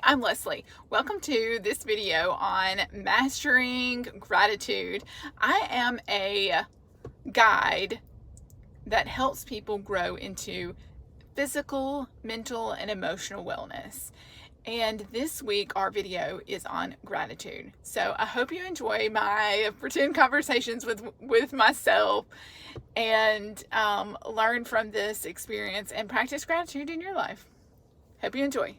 I'm Leslie. Welcome to this video on mastering gratitude. I am a guide that helps people grow into physical, mental, and emotional wellness. And this week, our video is on gratitude. So I hope you enjoy my pretend conversations with myself and learn from this experience and practice gratitude in your life. Hope you enjoy.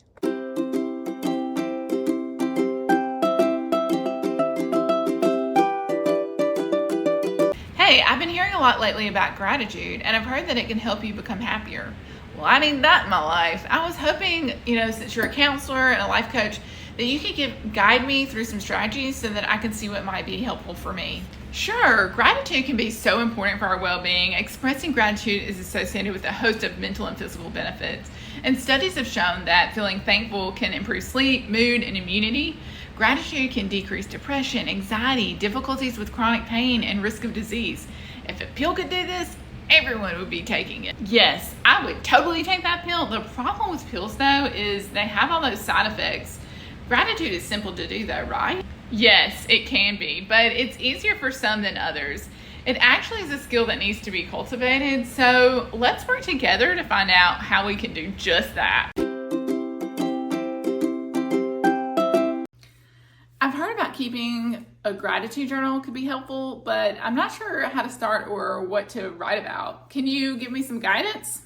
Hey, I've been hearing a lot lately about gratitude, and I've heard that it can help you become happier. Well, I need that in my life. I was hoping, since you're a counselor and a life coach, that you could guide me through some strategies so that I can see what might be helpful for me. Sure, gratitude can be so important for our well-being. Expressing gratitude is associated with a host of mental and physical benefits. And studies have shown that feeling thankful can improve sleep, mood, and immunity. Gratitude can decrease depression, anxiety, difficulties with chronic pain, and risk of disease. If a pill could do this, everyone would be taking it. Yes, I would totally take that pill. The problem with pills, though, is they have all those side effects. Gratitude is simple to do, though, right? Yes, it can be, but it's easier for some than others. It actually is a skill that needs to be cultivated, so let's work together to find out how we can do just that. I've heard about keeping a gratitude journal could be helpful, but I'm not sure how to start or what to write about. Can you give me some guidance?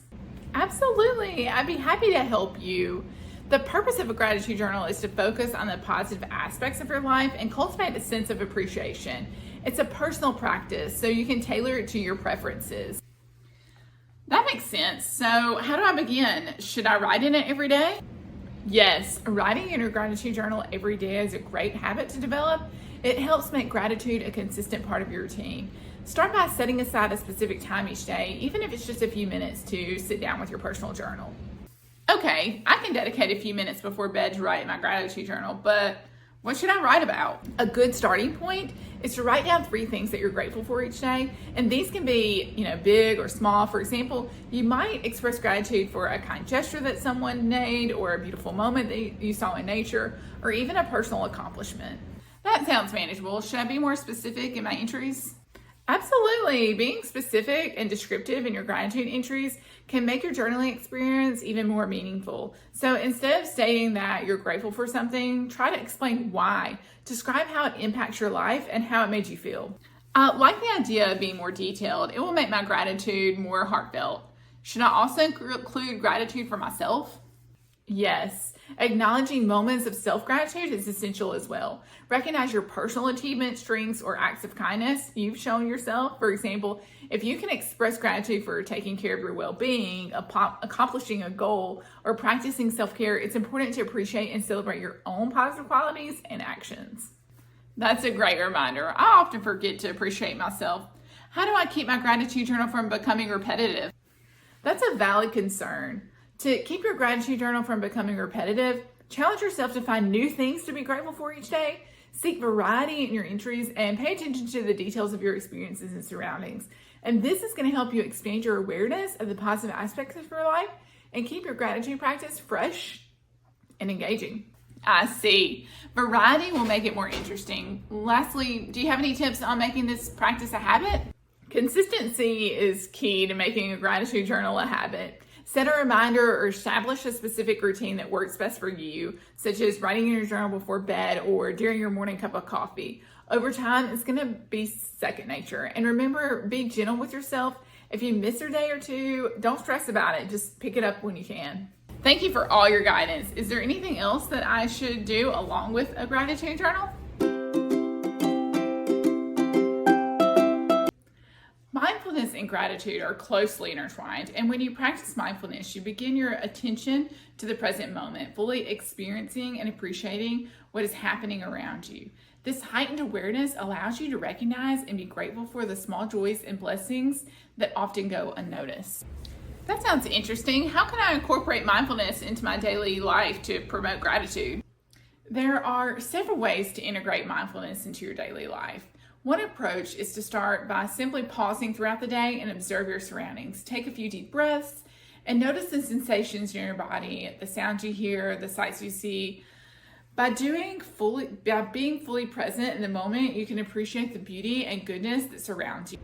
Absolutely, I'd be happy to help you. The purpose of a gratitude journal is to focus on the positive aspects of your life and cultivate a sense of appreciation. It's a personal practice, so you can tailor it to your preferences. That makes sense. So how do I begin? Should I write in it every day? Yes, writing in your gratitude journal every day is a great habit to develop. It helps make gratitude a consistent part of your routine. Start by setting aside a specific time each day, even if it's just a few minutes to sit down with your personal journal. Okay, I can dedicate a few minutes before bed to write in my gratitude journal, but what should I write about? A good starting point is to write down 3 things that you're grateful for each day. And these can be, big or small. For example, you might express gratitude for a kind gesture that someone made, or a beautiful moment that you saw in nature, or even a personal accomplishment. That sounds manageable. Should I be more specific in my entries? Absolutely. Being specific and descriptive in your gratitude entries can make your journaling experience even more meaningful. So instead of stating that you're grateful for something, try to explain why. Describe how it impacts your life and how it made you feel. Like the idea of being more detailed, it will make my gratitude more heartfelt. Should I also include gratitude for myself? Yes, acknowledging moments of self-gratitude is essential as well. Recognize your personal achievements, strengths, or acts of kindness you've shown yourself. For example, if you can express gratitude for taking care of your well-being, accomplishing a goal, or practicing self-care, it's important to appreciate and celebrate your own positive qualities and actions. That's a great reminder. I often forget to appreciate myself. How do I keep my gratitude journal from becoming repetitive? That's a valid concern. To keep your gratitude journal from becoming repetitive, challenge yourself to find new things to be grateful for each day. Seek variety in your entries and pay attention to the details of your experiences and surroundings. And this is going to help you expand your awareness of the positive aspects of your life and keep your gratitude practice fresh and engaging. I see. Variety will make it more interesting. Lastly, do you have any tips on making this practice a habit? Consistency is key to making a gratitude journal a habit. Set a reminder or establish a specific routine that works best for you, such as writing in your journal before bed or during your morning cup of coffee. Over time, it's going to be second nature. And remember, be gentle with yourself. If you miss a day or two, don't stress about it. Just pick it up when you can. Thank you for all your guidance. Is there anything else that I should do along with a gratitude journal? Mindfulness and gratitude are closely intertwined, and when you practice mindfulness, you begin your attention to the present moment, fully experiencing and appreciating what is happening around you. This heightened awareness allows you to recognize and be grateful for the small joys and blessings that often go unnoticed. That sounds interesting. How can I incorporate mindfulness into my daily life to promote gratitude? There are several ways to integrate mindfulness into your daily life. One approach is to start by simply pausing throughout the day and observe your surroundings. Take a few deep breaths and notice the sensations in your body, the sounds you hear, the sights you see. By being fully present in the moment, you can appreciate the beauty and goodness that surrounds you.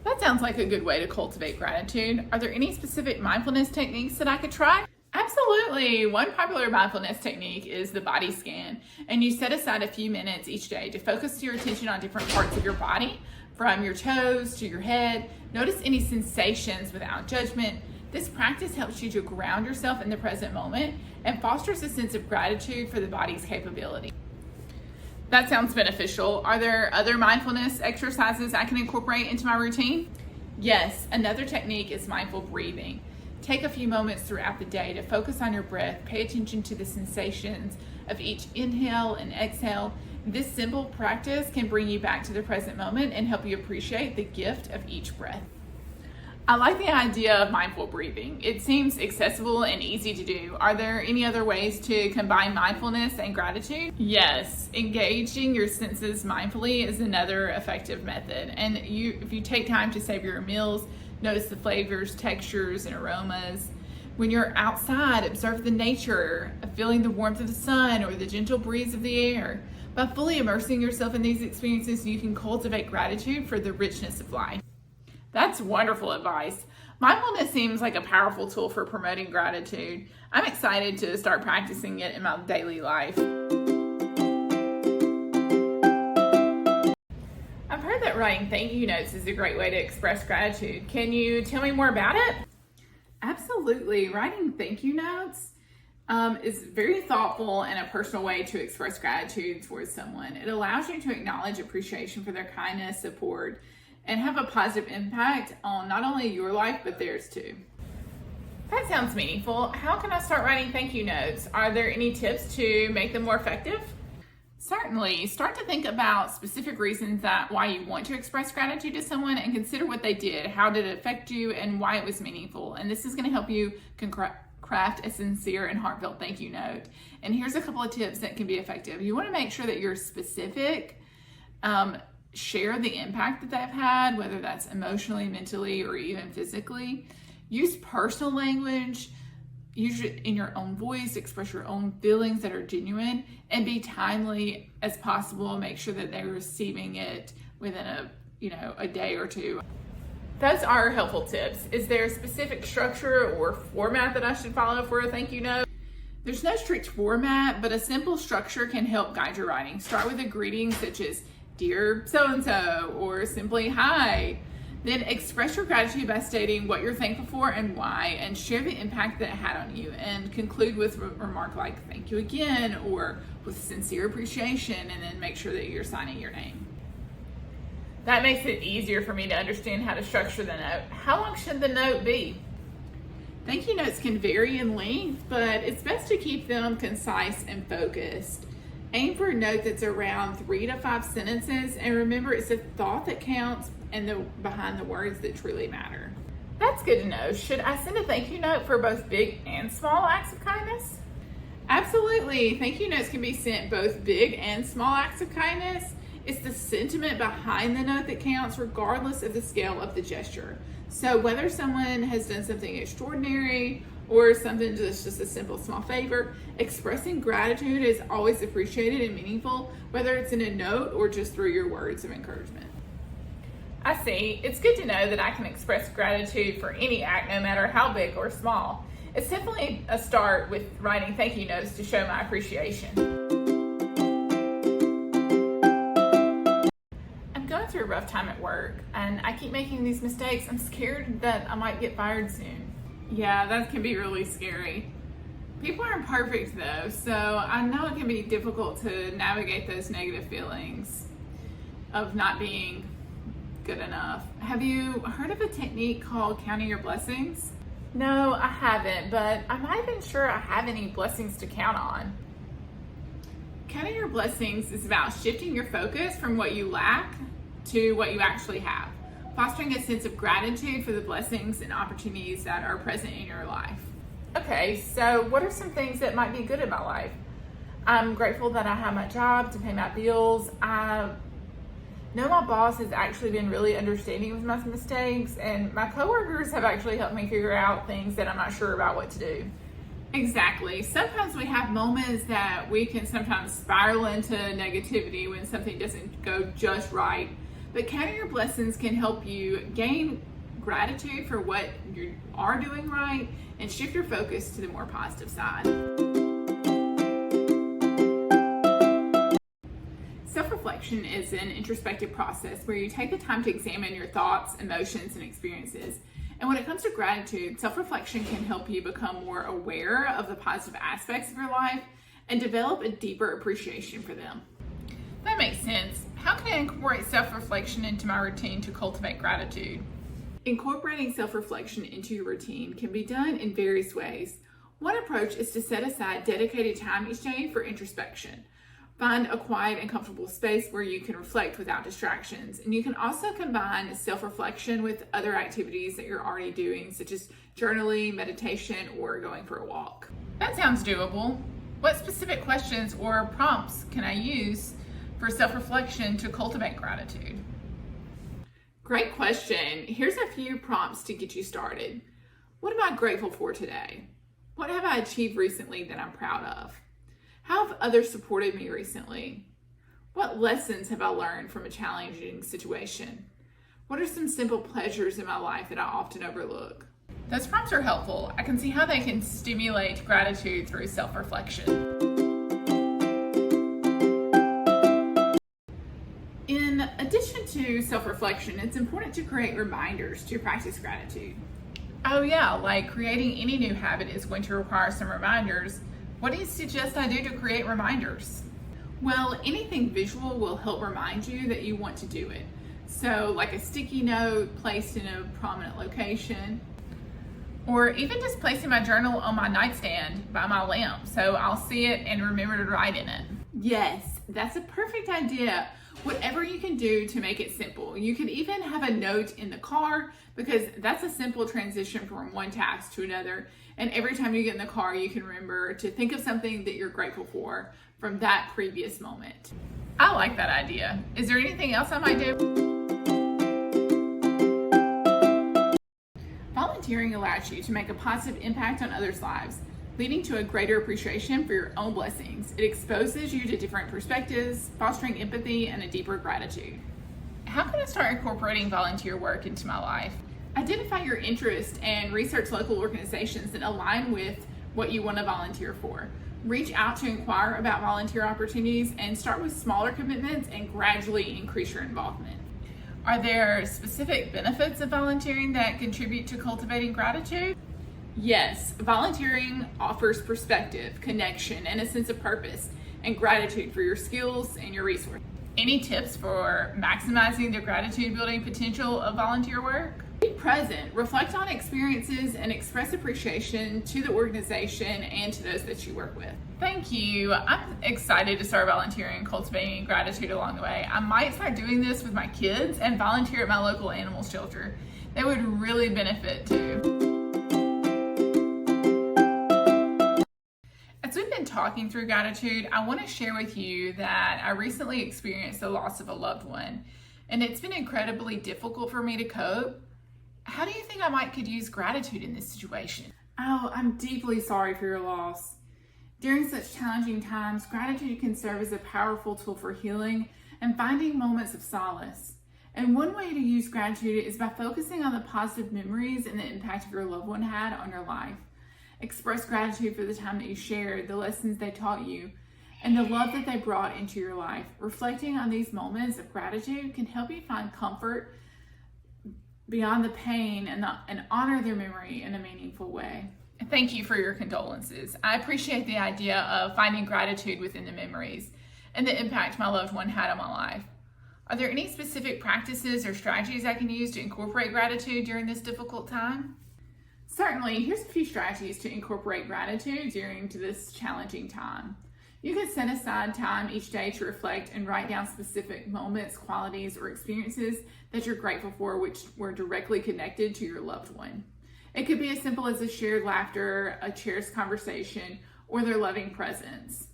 That sounds like a good way to cultivate gratitude. Are there any specific mindfulness techniques that I could try? Absolutely. One popular mindfulness technique is the body scan, and you set aside a few minutes each day to focus your attention on different parts of your body, from your toes to your head. Notice any sensations without judgment. This practice helps you to ground yourself in the present moment and fosters a sense of gratitude for the body's capability. That sounds beneficial. Are there other mindfulness exercises I can incorporate into my routine? Yes, another technique is mindful breathing. Take a few moments throughout the day to focus on your breath. Pay attention to the sensations of each inhale and exhale. This simple practice can bring you back to the present moment and help you appreciate the gift of each breath. I like the idea of mindful breathing. It seems accessible and easy to do. Are there any other ways to combine mindfulness and gratitude? Yes, engaging your senses mindfully is another effective method. And if you take time to savor your meals, notice the flavors, textures, and aromas. When you're outside, observe the nature, feeling the warmth of the sun or the gentle breeze of the air. By fully immersing yourself in these experiences, you can cultivate gratitude for the richness of life. That's wonderful advice. Mindfulness seems like a powerful tool for promoting gratitude. I'm excited to start practicing it in my daily life. I've heard that writing thank you notes is a great way to express gratitude. Can you tell me more about it? Absolutely. Writing thank you notes is very thoughtful and a personal way to express gratitude towards someone. It allows you to acknowledge appreciation for their kindness, support, and have a positive impact on not only your life, but theirs too. That sounds meaningful. How can I start writing thank you notes? Are there any tips to make them more effective? Certainly. Start to think about specific reasons why you want to express gratitude to someone and consider what they did, how did it affect you, and why it was meaningful. And this is going to help you craft a sincere and heartfelt thank you note. And here's a couple of tips that can be effective. You want to make sure that you're specific. Share the impact that they've had, whether that's emotionally, mentally, or even physically. Use personal language. Use it in your own voice. Express your own feelings that are genuine, and be timely as possible. Make sure that they're receiving it within a day or two. Those are helpful tips. Is there a specific structure or format that I should follow for a thank you note? There's no strict format, but a simple structure can help guide your writing. Start with a greeting such as "Dear so-and-so," or simply "Hi." Then express your gratitude by stating what you're thankful for and why, and share the impact that it had on you, and conclude with a remark like "Thank you again," or "With sincere appreciation," and then make sure that you're signing your name. That makes it easier for me to understand how to structure the note. How long should the note be? Thank you notes can vary in length, but it's best to keep them concise and focused. Aim for a note that's around 3 to 5 sentences, and remember, it's the thought that counts and behind the words that truly matter. That's good to know. Should I send a thank you note for both big and small acts of kindness? Absolutely. Thank you notes can be sent both big and small acts of kindness. It's the sentiment behind the note that counts, regardless of the scale of the gesture. So whether someone has done something extraordinary or something that's just a simple small favor, expressing gratitude is always appreciated and meaningful, whether it's in a note or just through your words of encouragement. I see. It's good to know that I can express gratitude for any act, no matter how big or small. It's definitely a start with writing thank you notes to show my appreciation. I'm going through a rough time at work, and I keep making these mistakes. I'm scared that I might get fired soon. Yeah, that can be really scary. People aren't perfect though, so I know it can be difficult to navigate those negative feelings of not being good enough. Have you heard of a technique called counting your blessings? No, I haven't, but I'm not even sure I have any blessings to count on. Counting your blessings is about shifting your focus from what you lack to what you actually have, fostering a sense of gratitude for the blessings and opportunities that are present in your life. Okay, so what are some things that might be good in my life? I'm grateful that I have my job to pay my bills. I know my boss has actually been really understanding with my mistakes, and my coworkers have actually helped me figure out things that I'm not sure about what to do. Exactly. Sometimes we have moments that we can sometimes spiral into negativity when something doesn't go just right. But counting your blessings can help you gain gratitude for what you are doing right and shift your focus to the more positive side. Self-reflection is an introspective process where you take the time to examine your thoughts, emotions, and experiences. And when it comes to gratitude, self-reflection can help you become more aware of the positive aspects of your life and develop a deeper appreciation for them. That makes sense. How can I incorporate self-reflection into my routine to cultivate gratitude? Incorporating self-reflection into your routine can be done in various ways. One approach is to set aside dedicated time each day for introspection. Find a quiet and comfortable space where you can reflect without distractions. And you can also combine self-reflection with other activities that you're already doing, such as journaling, meditation, or going for a walk. That sounds doable. What specific questions or prompts can I use for self-reflection to cultivate gratitude? Great question. Here's a few prompts to get you started. What am I grateful for today? What have I achieved recently that I'm proud of? How have others supported me recently? What lessons have I learned from a challenging situation? What are some simple pleasures in my life that I often overlook? Those prompts are helpful. I can see how they can stimulate gratitude through self-reflection. In addition to self-reflection, it's important to create reminders to practice gratitude. Oh yeah, like creating any new habit is going to require some reminders. What do you suggest I do to create reminders? Well, anything visual will help remind you that you want to do it. So like a sticky note placed in a prominent location, or even just placing my journal on my nightstand by my lamp so I'll see it and remember to write in it. Yes, that's a perfect idea. Whatever you can do to make it simple. You could even have a note in the car because that's a simple transition from one task to another. And every time you get in the car, you can remember to think of something that you're grateful for from that previous moment. I like that idea. Is there anything else I might do? Volunteering allows you to make a positive impact on others' lives, leading to a greater appreciation for your own blessings. It exposes you to different perspectives, fostering empathy and a deeper gratitude. How can I start incorporating volunteer work into my life? Identify your interest and research local organizations that align with what you want to volunteer for. Reach out to inquire about volunteer opportunities and start with smaller commitments and gradually increase your involvement. Are there specific benefits of volunteering that contribute to cultivating gratitude? Yes, volunteering offers perspective, connection, and a sense of purpose and gratitude for your skills and your resources. Any tips for maximizing the gratitude building potential of volunteer work? Be present, reflect on experiences, and express appreciation to the organization and to those that you work with. Thank you. I'm excited to start volunteering and cultivating gratitude along the way. I might start doing this with my kids and volunteer at my local animal shelter. They would really benefit too. As we've been talking through gratitude, I want to share with you that I recently experienced the loss of a loved one, and it's been incredibly difficult for me to cope. How do you think I could use gratitude in this situation? Oh, I'm deeply sorry for your loss. During such challenging times, gratitude can serve as a powerful tool for healing and finding moments of solace. And one way to use gratitude is by focusing on the positive memories and the impact your loved one had on your life. Express gratitude for the time that you shared, the lessons they taught you, and the love that they brought into your life. Reflecting on these moments of gratitude can help you find comfort beyond the pain and honor their memory in a meaningful way. Thank you for your condolences. I appreciate the idea of finding gratitude within the memories and the impact my loved one had on my life. Are there any specific practices or strategies I can use to incorporate gratitude during this difficult time? Certainly, here's a few strategies to incorporate gratitude during this challenging time. You can set aside time each day to reflect and write down specific moments, qualities, or experiences that you're grateful for which were directly connected to your loved one. It could be as simple as a shared laughter, a cherished conversation, or their loving presence.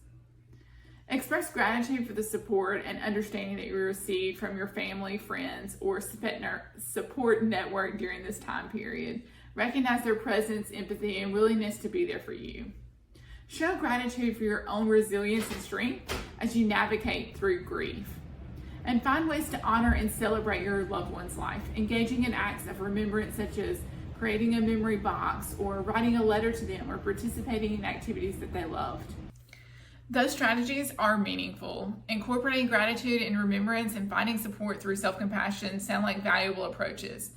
Express gratitude for the support and understanding that you received from your family, friends, or support network during this time period. Recognize their presence, empathy, and willingness to be there for you. Show gratitude for your own resilience and strength as you navigate through grief. And find ways to honor and celebrate your loved one's life, engaging in acts of remembrance such as creating a memory box or writing a letter to them or participating in activities that they loved. Those strategies are meaningful. Incorporating gratitude and remembrance and finding support through self-compassion sound like valuable approaches.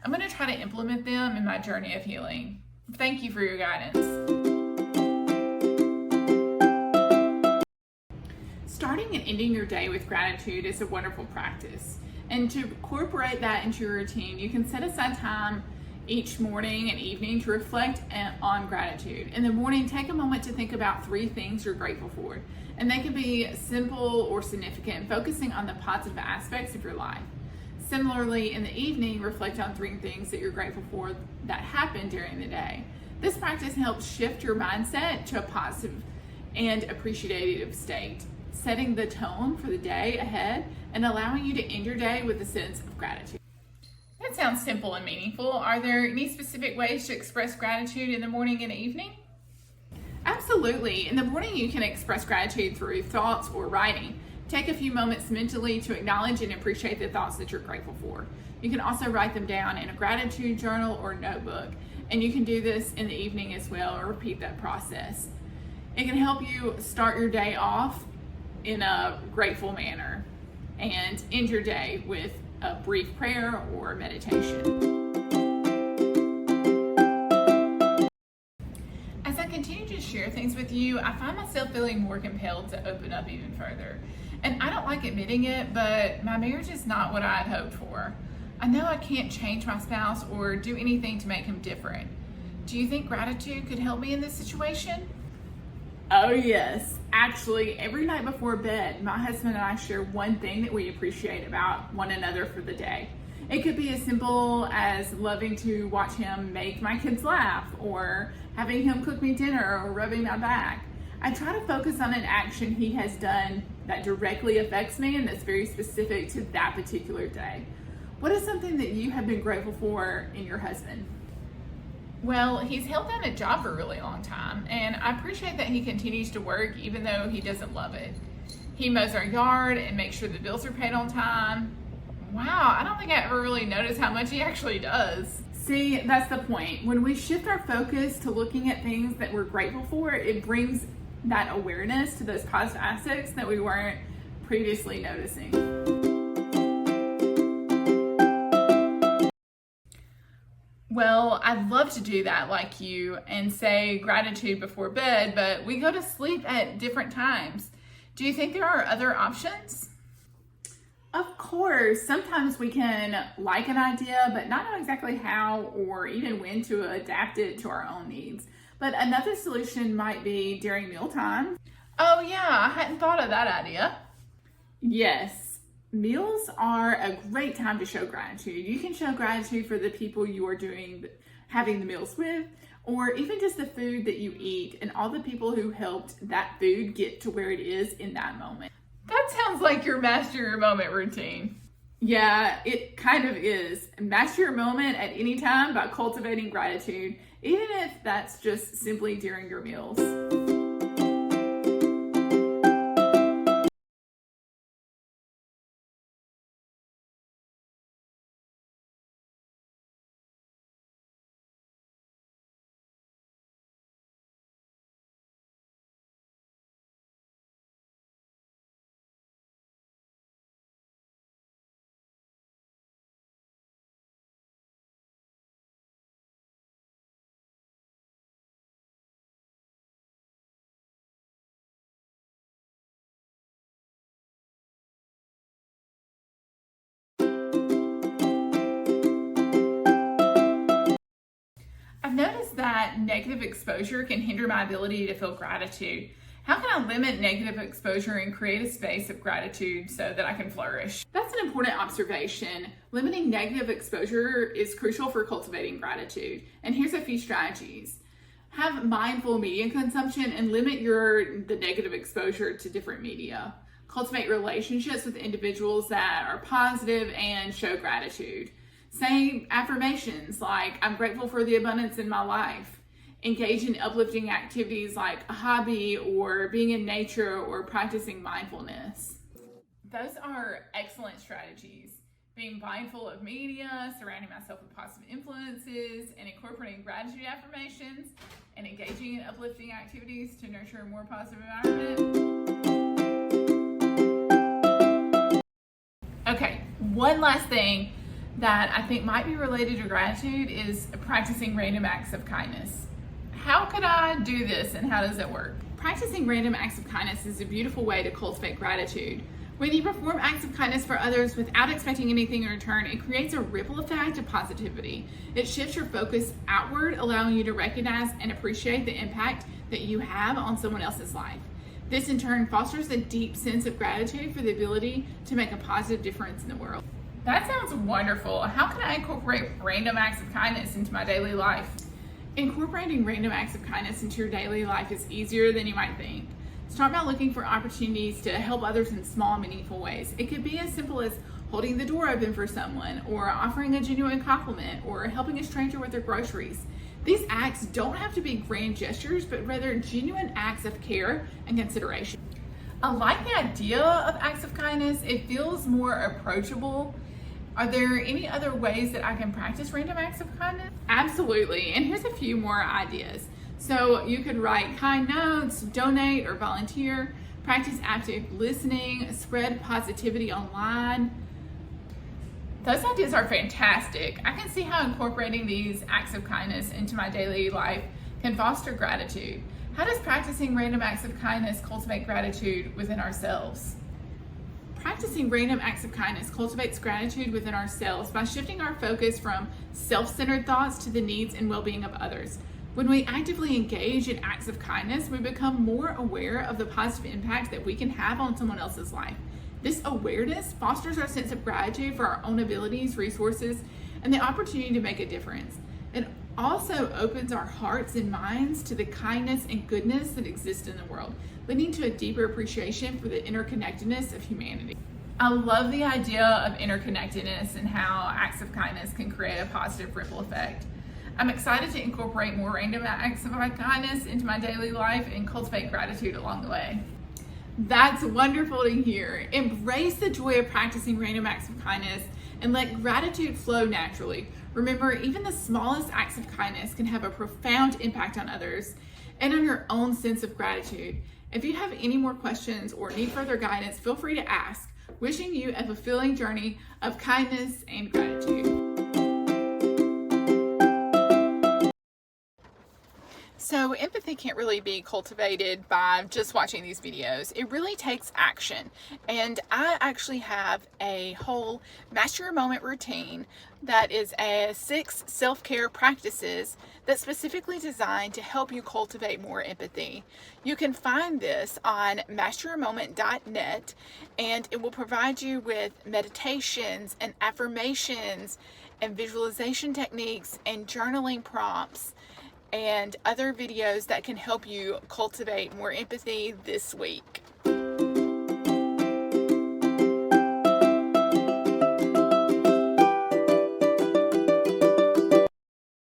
I'm going to try to implement them in my journey of healing. Thank you for your guidance. Starting and ending your day with gratitude is a wonderful practice. And to incorporate that into your routine, you can set aside time each morning and evening to reflect on gratitude. In the morning, take a moment to think about 3 things you're grateful for. And they can be simple or significant, focusing on the positive aspects of your life. Similarly, in the evening, reflect on 3 things that you're grateful for that happened during the day. This practice helps shift your mindset to a positive and appreciative state, setting the tone for the day ahead and allowing you to end your day with a sense of gratitude. That sounds simple and meaningful. Are there any specific ways to express gratitude in the morning and evening? Absolutely. In the morning, you can express gratitude through thoughts or writing. Take a few moments mentally to acknowledge and appreciate the thoughts that you're grateful for. You can also write them down in a gratitude journal or notebook, and you can do this in the evening as well, or repeat that process. It can help you start your day off in a grateful manner and end your day with a brief prayer or meditation. As I continue to share things with you, I find myself feeling more compelled to open up even further. And I don't like admitting it, but my marriage is not what I had hoped for. I know I can't change my spouse or do anything to make him different. Do you think gratitude could help me in this situation? Oh yes. Actually, every night before bed, my husband and I share one thing that we appreciate about one another for the day. It could be as simple as loving to watch him make my kids laugh, or having him cook me dinner, or rubbing my back. I try to focus on an action he has done that directly affects me and that's very specific to that particular day. What is something that you have been grateful for in your husband? Well, he's held down a job for a really long time, and I appreciate that he continues to work even though he doesn't love it. He mows our yard and makes sure the bills are paid on time. Wow, I don't think I ever really noticed how much he actually does. See, that's the point. When we shift our focus to looking at things that we're grateful for, it brings that awareness to those positive aspects that we weren't previously noticing. Well, I'd love to do that like you and say gratitude before bed, but we go to sleep at different times. Do you think there are other options? Of course. Sometimes we can like an idea, but not know exactly how or even when to adapt it to our own needs. But another solution might be during mealtime. Oh yeah, I hadn't thought of that idea. Yes. Meals are a great time to show gratitude. You can show gratitude for the people you are having the meals with, or even just the food that you eat and all the people who helped that food get to where it is in that moment. That sounds like your master your moment routine. Yeah, it kind of is. Master your moment at any time by cultivating gratitude, even if that's just simply during your meals. I've noticed that negative exposure can hinder my ability to feel gratitude. How can I limit negative exposure and create a space of gratitude so that I can flourish? That's an important observation. Limiting negative exposure is crucial for cultivating gratitude. And here's a few strategies. Have mindful media consumption and limit the negative exposure to different media. Cultivate relationships with individuals that are positive and show gratitude. Say affirmations like, I'm grateful for the abundance in my life. engage in uplifting activities like a hobby or being in nature or practicing mindfulness. Those are excellent strategies. Being mindful of media, surrounding myself with positive influences, and incorporating gratitude affirmations, and engaging in uplifting activities to nurture a more positive environment. Okay, one last thing that I think might be related to gratitude is practicing random acts of kindness. How could I do this and how does it work? Practicing random acts of kindness is a beautiful way to cultivate gratitude. When you perform acts of kindness for others without expecting anything in return, it creates a ripple effect of positivity. It shifts your focus outward, allowing you to recognize and appreciate the impact that you have on someone else's life. This in turn fosters a deep sense of gratitude for the ability to make a positive difference in the world. That sounds wonderful. How can I incorporate random acts of kindness into my daily life? Incorporating random acts of kindness into your daily life is easier than you might think. Start by looking for opportunities to help others in small, meaningful ways. It could be as simple as holding the door open for someone, or offering a genuine compliment, or helping a stranger with their groceries. These acts don't have to be grand gestures, but rather genuine acts of care and consideration. I like the idea of acts of kindness. It feels more approachable. Are there any other ways that I can practice random acts of kindness? Absolutely, and here's a few more ideas. So you could write kind notes, donate or volunteer, practice active listening, spread positivity online. Those ideas are fantastic. I can see how incorporating these acts of kindness into my daily life can foster gratitude. How does practicing random acts of kindness cultivate gratitude within ourselves? Practicing random acts of kindness cultivates gratitude within ourselves by shifting our focus from self-centered thoughts to the needs and well-being of others. When we actively engage in acts of kindness, we become more aware of the positive impact that we can have on someone else's life. This awareness fosters our sense of gratitude for our own abilities, resources, and the opportunity to make a difference. It also opens our hearts and minds to the kindness and goodness that exist in the world, leading to a deeper appreciation for the interconnectedness of humanity. I love the idea of interconnectedness and how acts of kindness can create a positive ripple effect. I'm excited to incorporate more random acts of kindness into my daily life and cultivate gratitude along the way. That's wonderful to hear. Embrace the joy of practicing random acts of kindness and let gratitude flow naturally. Remember, even the smallest acts of kindness can have a profound impact on others and on your own sense of gratitude. If you have any more questions or need further guidance, feel free to ask. Wishing you a fulfilling journey of kindness and gratitude. So empathy can't really be cultivated by just watching these videos. It really takes action. And I actually have a whole Master Your Moment routine that is 6 self-care practices that's specifically designed to help you cultivate more empathy. You can find this on masteryourmoment.net, and it will provide you with meditations and affirmations and visualization techniques and journaling prompts and other videos that can help you cultivate more empathy this week.